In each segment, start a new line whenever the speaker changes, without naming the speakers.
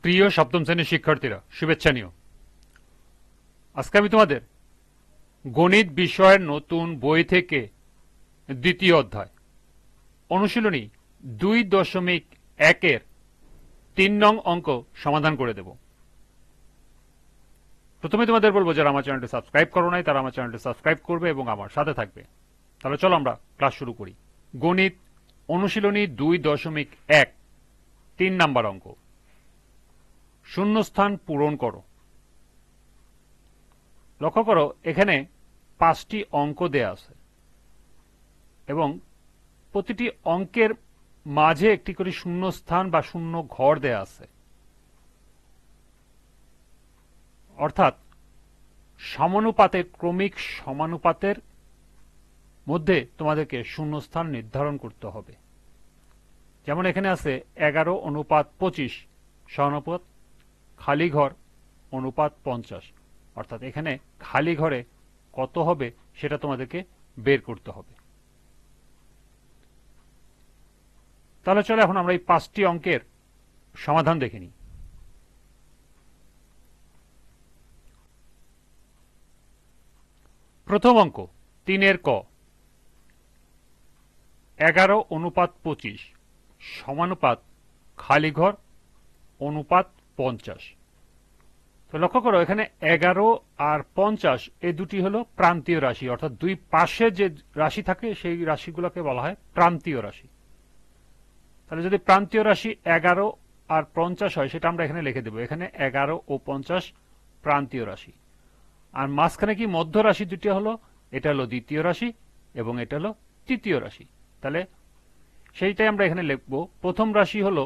প্রিয় সপ্তম শ্রেণীর শিক্ষার্থীরা, শুভেচ্ছা নিও। আজকে আমি তোমাদের গণিত বিষয়ের নতুন বই থেকে দ্বিতীয় অধ্যায় অনুশীলনী 2.1 3 নং অঙ্ক সমাধান করে দেব। প্রথমে তোমাদের বলবো, যারা আমার চ্যানেলটি সাবস্ক্রাইব করো নাই তারা আমার চ্যানেলটি সাবস্ক্রাইব করবে এবং আমার সাথে থাকবে। তাহলে চলো আমরা ক্লাস শুরু করি। গণিত অনুশীলনী 2.1 3 নাম্বার অঙ্ক, শূন্যস্থান পূরণ করো। লক্ষ্য করো, এখানে 5টি অঙ্ক দেয়া আছে এবং প্রতিটি অঙ্কের মাঝে একটি করে শূন্যস্থান বা শূন্য ঘর দেয়া আছে। অর্থাৎ সমানুপাতের ক্রমিক সমানুপাতের মধ্যে তোমাদেরকে শূন্যস্থান নির্ধারণ করতে হবে। যেমন এখানে আছে 11:25 সমানুপাত খালি ঘর অনুপাত 50। অর্থাৎ এখানে খালি ঘরে কত হবে সেটা তোমাদেরকে বের করতে হবে। তাহলে চলো এখন আমরা এই 5টি অঙ্কের সমাধান দেখে নিই। প্রথম অঙ্ক 3 ক, 11:25 সমানুপাত খালি ঘর অনুপাত 50। তো লক্ষ্য করো, এখানে 11 আর 50 এই দুটি হলো প্রান্তীয় রাশি, অর্থাৎ দুই পাশে যে রাশি থাকে সেই রাশিগুলোকে বলা হয় প্রান্তীয় রাশি। তাহলে যদি প্রান্তীয় রাশি 11 আর 50 হয়, সেটা আমরা এখানে লিখে দেব। এখানে 11 ও 50 প্রান্তীয় রাশি, আর মাঝখানে কি মধ্য রাশি দুটি হলো, এটা হলো দ্বিতীয় রাশি এবং এটা হলো তৃতীয় রাশি। তাহলে সেইটাই আমরা এখানে লিখব। প্রথম রাশি হলো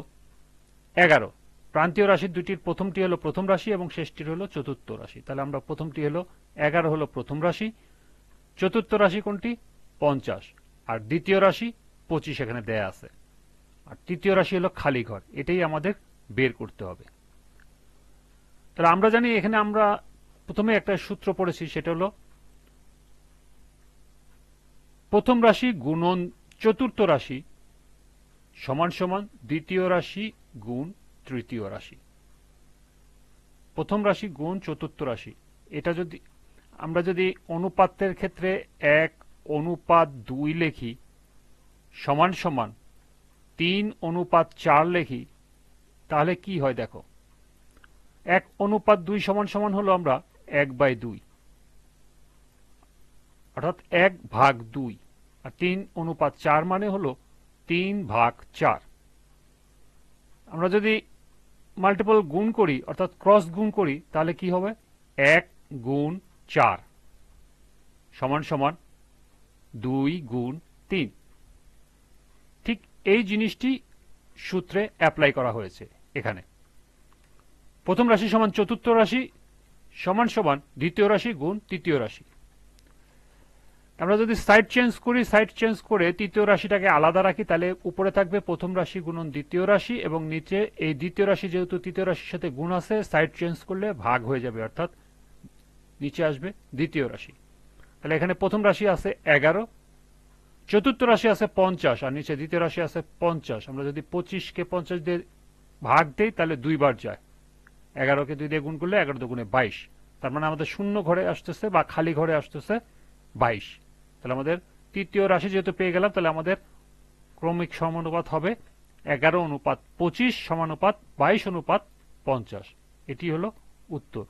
11, প্রান্তীয় রাশি দুটির প্রথমটি হলো প্রথম রাশি এবং শেষটির হলো চতুর্থ রাশি। তাহলে আমরা প্রথমটি হলো 11 হলো প্রথম রাশি, চতুর্থ রাশি কোনটি 50, আর দ্বিতীয় রাশি 25 এখানে দেয়া আছে, আর তৃতীয় রাশি হলো খালি ঘর। এটাই আমাদের বের করতে হবে। তাহলে আমরা জানি, এখানে আমরা প্রথমে একটা সূত্র পড়েছি, সেটা হলো প্রথম রাশি গুণন চতুর্থ রাশি সমান সমান দ্বিতীয় রাশি গুণ তৃতীয় রাশি। প্রথম রাশি গুণ চতুর্থ রাশি, এটা যদি আমরা অনুপাতের ক্ষেত্রে 1:2 লিখি সমান সমান 3:4 লিখি, তাহলে কি হয় দেখো। 1:2 সমান সমান হলো আমরা 1/2, অর্থাৎ 1/2, আর 3:4 মানে হলো 3/4। আমরা যদি মাল্টিপল গুণ করি, অর্থাৎ ক্রস গুণ করি, তাহলে কি হবে 1 গুণ 4 সমান সমান 2 গুণ 3। ঠিক এই জিনিসটি সূত্রে অ্যাপ্লাই করা হয়েছে এখানে। প্রথম রাশি সমান চতুর্থ রাশি সমান সমান দ্বিতীয় রাশি গুণ তৃতীয় রাশি। আমরা যদি সাইড চেঞ্জ করি, সাইড চেঞ্জ করে তৃতীয় রাশিটাকে আলাদা রাখি, তাহলে উপরে থাকবে প্রথম রাশি গুণন দ্বিতীয় রাশি এবং নিচে এই দ্বিতীয় রাশি যেহেতু তৃতীয় রাশির সাথে গুণ আছে, সাইড চেঞ্জ করলে ভাগ হয়ে যাবে, অর্থাৎ নিচে আসবে দ্বিতীয় রাশি। তাহলে এখানে প্রথম রাশি আছে 11, চতুর্থ রাশি আছে 50, আর নিচে দ্বিতীয় রাশি আছে 50। আমরা যদি 25কে 50 দিয়ে ভাগ দেই, তাহলে 2 বার যায়। 11কে 2 দিয়ে গুণ করলে 11 দুগুণে 22। তার মানে আমাদের শূন্য ঘরে আসতেছে বা খালি ঘরে আসতেছে 22। তাহলে আমাদের তৃতীয় রাশি যেহেতু পেয়ে গেলাম, তাহলে আমাদের ক্রমিক সমানুপাত হবে 11:25 সমানুপাত 22:50। এটি হলো উত্তর।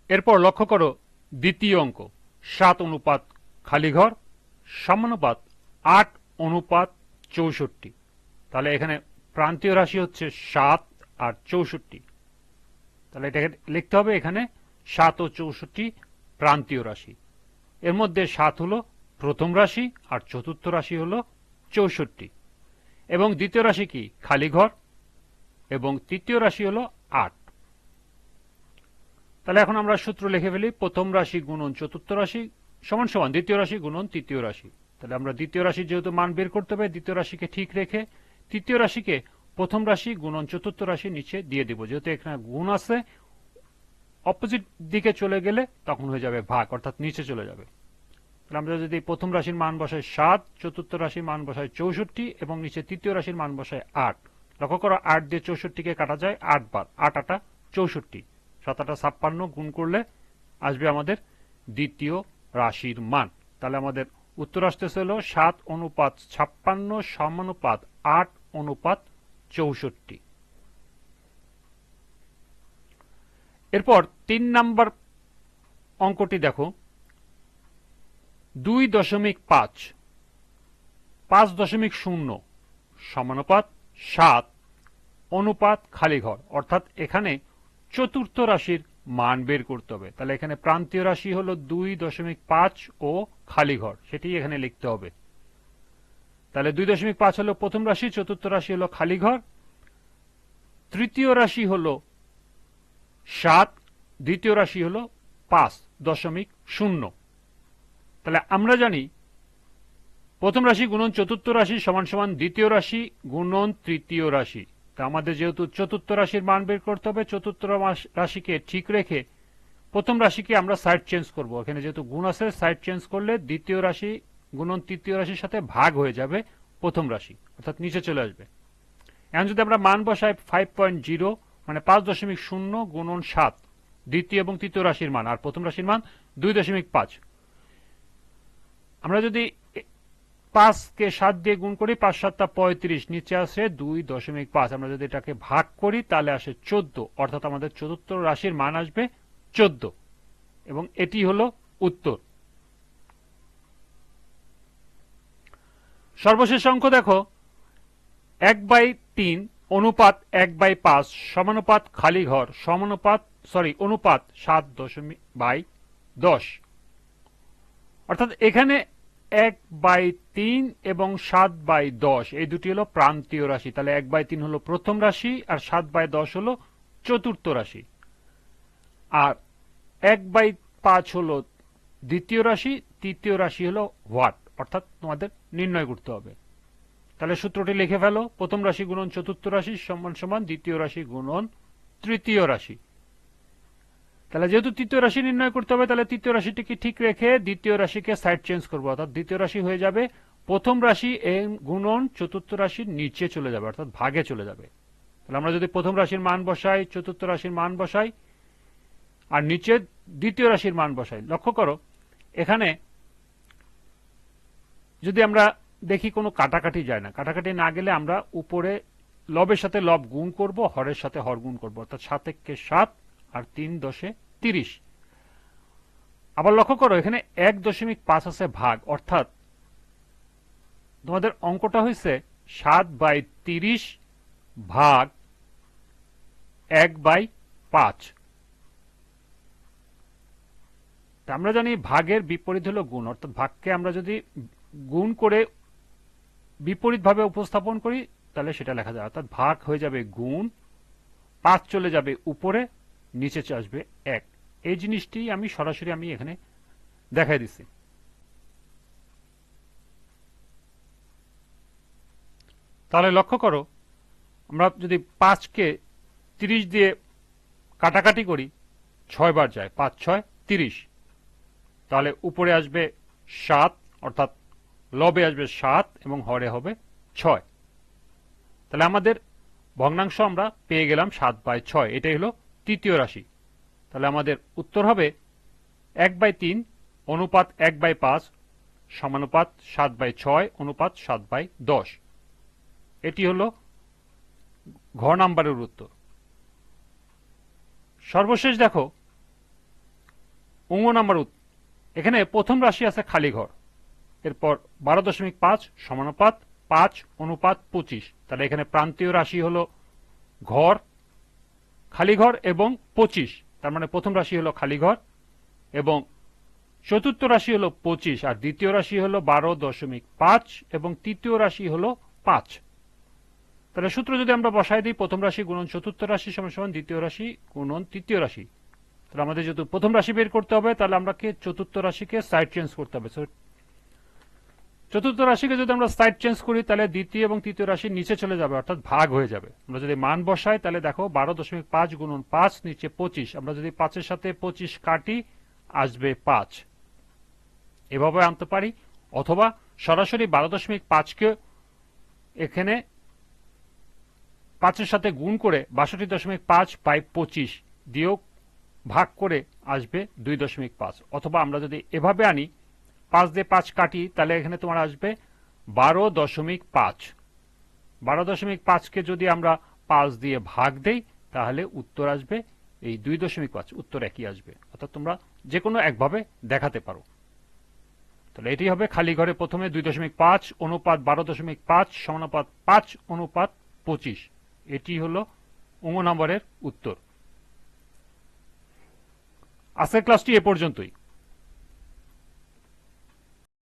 এরপর লক্ষ্য করো দ্বিতীয় অঙ্ক 7 খালি ঘর সমানুপাত 8:64। তাহলে এখানে প্রান্তীয় রাশি হচ্ছে 7 আর 64। তাহলে এটাকে লিখতে হবে, এখানে 7 ও 64 প্রান্তীয় রাশি। এর মধ্যে 7 হলো প্রথম রাশি আর চতুর্থ রাশি হলো 64, এবং দ্বিতীয় রাশি কি খালি ঘর, এবং তৃতীয় রাশি হলো 8। তাহলে এখন আমরা সূত্র লিখে ফেলি। প্রথম রাশি গুণন চতুর্থ রাশি সমান সমান দ্বিতীয় রাশি গুণন তৃতীয় রাশি। তাহলে আমরা দ্বিতীয় রাশি যেহেতু মান বের করতে হবে, দ্বিতীয় রাশিকে ঠিক রেখে তৃতীয় রাশিকে প্রথম রাশি গুণন চতুর্থ রাশি নিচে দিয়ে দিব। যেহেতু এখানে গুণ আছে, অপোজিট দিকে চলে গেলে তখন হয়ে যাবে ভাগ, অর্থাৎ নিচে চলে যাবে। আমরা যদি প্রথম রাশির মান বসাই 7, চতুর্থ রাশির মান বসাই 64 এবং নিচে তৃতীয় রাশির মান বসাই 8। লক্ষ্য করো 8 দিয়ে 64কে কাটা যায় 8 বার, 8 8 64, 7 8 56 গুণ করলে আসবে আমাদের দ্বিতীয় রাশির মান। তাহলে আমাদের উত্তর আসতেছে হলো 7:56 সমানুপাত 8:64। এরপর 3 নাম্বার অঙ্কটি দেখো, 2.5 5.0 সমানুপাত 7 অনুপাত খালি ঘর, অর্থাৎ এখানে চতুর্থ রাশির মান বের করতে হবে। তাহলে এখানে প্রান্তীয় রাশি হলো 2.5 ও খালি ঘর, সেটি এখানে লিখতে হবে। তাহলে 2.5 হলো প্রথম রাশি, চতুর্থ রাশি হলো খালি ঘর, তৃতীয় রাশি হলো 7, দ্বিতীয় রাশি হলো 5.0। তাহলে আমরা জানি প্রথম রাশি গুণন চতুর্থ রাশি সমান সমান দ্বিতীয় রাশি গুণন তৃতীয় রাশি। তা আমাদের যেহেতু চতুর্থ রাশির মান বের করতে হবে, চতুর্থ রাশিকে ঠিক রেখে প্রথম রাশিকে আমরা সাইড চেঞ্জ করব। এখানে যেহেতু গুণ আছে, সাইড চেঞ্জ করলে দ্বিতীয় রাশি গুণন তৃতীয় রাশির সাথে ভাগ হয়ে যাবে প্রথম রাশি, অর্থাৎ নিচে চলে আসবে। এখন যদি আমরা মান বসাই 5.0 মানে 5.0 গুণন 7, দ্বিতীয় এবং তৃতীয় রাশির মান, আর প্রথম রাশির মান 2.5। আমরা যদি 5কে 7 দিয়ে গুণ করি, 5 7 35, নিচে আসে 2.5। আমরা যদি এটাকে ভাগ করি তাহলে আসে 14, অর্থাৎ আমাদের চতুর্থ রাশির মান আসবে 14 এবং এটি হলো উত্তর। সর্বশেষ অঙ্ক দেখো, 1/3 অনুপাত 1/5 সমানুপাত খালি ঘর অনুপাত 7/10, অর্থাৎ এখানে 1/3 এবং 7/10 এই দুটি হলো প্রান্তীয় রাশি। তাহলে 1/3 হলো প্রথম রাশি আর 7/10 হলো চতুর্থ রাশি, আর 1/5 হলো দ্বিতীয় রাশি, তৃতীয় রাশি হলো হোয়াট, অর্থাৎ তোমাদের নির্ণয় করতে হবে। তাহলে সূত্রটি লিখে ফেলো, প্রথম রাশি গুণন চতুর্থ রাশি সমান সমান দ্বিতীয় রাশি গুণন তৃতীয় রাশি। তাহলে যেহেতু তৃতীয় রাশি নির্ণয় করতে হবে, তাহলে তৃতীয় রাশিটিকে ঠিক রেখে দ্বিতীয় রাশিকে সাইড চেঞ্জ করবো, অর্থাৎ দ্বিতীয় রাশি হয়ে যাবে প্রথম রাশি গুণন চতুর্থ রাশির নিচে চলে যাবে, অর্থাৎ ভাগে চলে যাবে। তাহলে আমরা যদি প্রথম রাশির মান বসাই, চতুর্থ রাশির মান বসাই আর নিচে দ্বিতীয় রাশির মান বসাই, লক্ষ্য করো এখানে যদি আমরা দেখি কোনো কাটাকাটি যায় না, কাটাকাটি না গেলে আমরা উপরে লবের সাথে লব গুণ করব, হরের সাথে হর গুণ করব, অর্থাৎ 7 × 7 আর 3 × 10 = 30। আবার লক্ষ্য করো এখানে 1.5 আছে ভাগ, অর্থাৎ তোমাদের অঙ্কটা হয়েছে 7/30 ভাগ 1/5। আমরা জানি ভাগের বিপরীত হলো গুণ, অর্থাৎ ভাগকে আমরা যদি গুণ করে বিপরীত ভাবে উপস্থাপন করি তাহলে সেটা লেখা যায়, অর্থাৎ ভাগ হয়ে যাবে গুণ, 5 চলে যাবে উপরে, নিচে আসবে 1। এই জিনিসটি আমি সরাসরি এখানে দেখাই দিচ্ছি। তাহলে লক্ষ্য করো আমরা যদি 5কে 30 দিয়ে কাটাকাটি করি 6 বার যায়, 5 6 30, তাহলে উপরে আসবে 7, অর্থাৎ লবে আসবে 7 এবং হরে হবে 6। তাহলে আমাদের ভগ্নাংশ আমরা পেয়ে গেলাম 7/6, এটাই হলো তৃতীয় রাশি। তাহলে আমাদের উত্তর হবে 1/3 অনুপাত 1/5 সমানুপাত 7/6 অনুপাত 7/10। এটি হলো ঘ নাম্বারের উত্তর। সর্বশেষ দেখো নাম্বার এখানে প্রথম রাশি আছে খালি ঘর, এরপর 12.5 সমানুপাত 5 অনুপাত 25। তাহলে এখানে প্রান্তীয় রাশি হলো ঘর, খালি ঘর এবং 25, তার মানে প্রথম রাশি হলো খালি ঘর এবং চতুর্থ রাশি হলো 25 আর দ্বিতীয় রাশি হলো 12.5 এবং তৃতীয় রাশি হলো 5। তাহলে সূত্র যদি আমরা বসাই দিই, প্রথম রাশি গুণন চতুর্থ রাশি সমান সমান দ্বিতীয় রাশি গুণন তৃতীয় রাশি। তাহলে আমাদের যেহেতু প্রথম রাশি বের করতে হবে, তাহলে আমরা চতুর্থ রাশিকে সাইড চেঞ্জ করতে হবে। চতুর্থ রাশিকে যদি আমরা সাইড চেঞ্জ করি তাহলে দ্বিতীয় এবং তৃতীয় রাশির নিচে চলে যাবে, অর্থাৎ ভাগ হয়ে যাবে। আমরা যদি মান বসাই তাহলে দেখো 12.5 গুণন 5 নিচে 25, আমরা যদি 5 এর সাথে 25 কাটি আসবে 5। এভাবে আনতে পারি, অথবা সরাসরি 12.5কে এখানে 5-এর সাথে গুণ করে 62.5/25 দিয়েও ভাগ করে আসবে 2.5। অথবা আমরা যদি এভাবে আনি, 5 দিয়ে 5 কাটি, তাহলে এখানে তোমার আসবে 12.5। 12.5কে যদি আমরা 5 দিয়ে ভাগ দেই, তাহলে উত্তর আসবে এই 2.5। উত্তর একই আসবে, অর্থাৎ তোমরা যে কোনো একভাবে দেখাতে পারো। তাহলে এটি হবে খালি ঘরে প্রথমে 2.5 অনুপাত 12.5 সমানুপাত 5 অনুপাত 25। এটি হলো নম্বরের উত্তর। আজকের ক্লাসটি এ পর্যন্তই।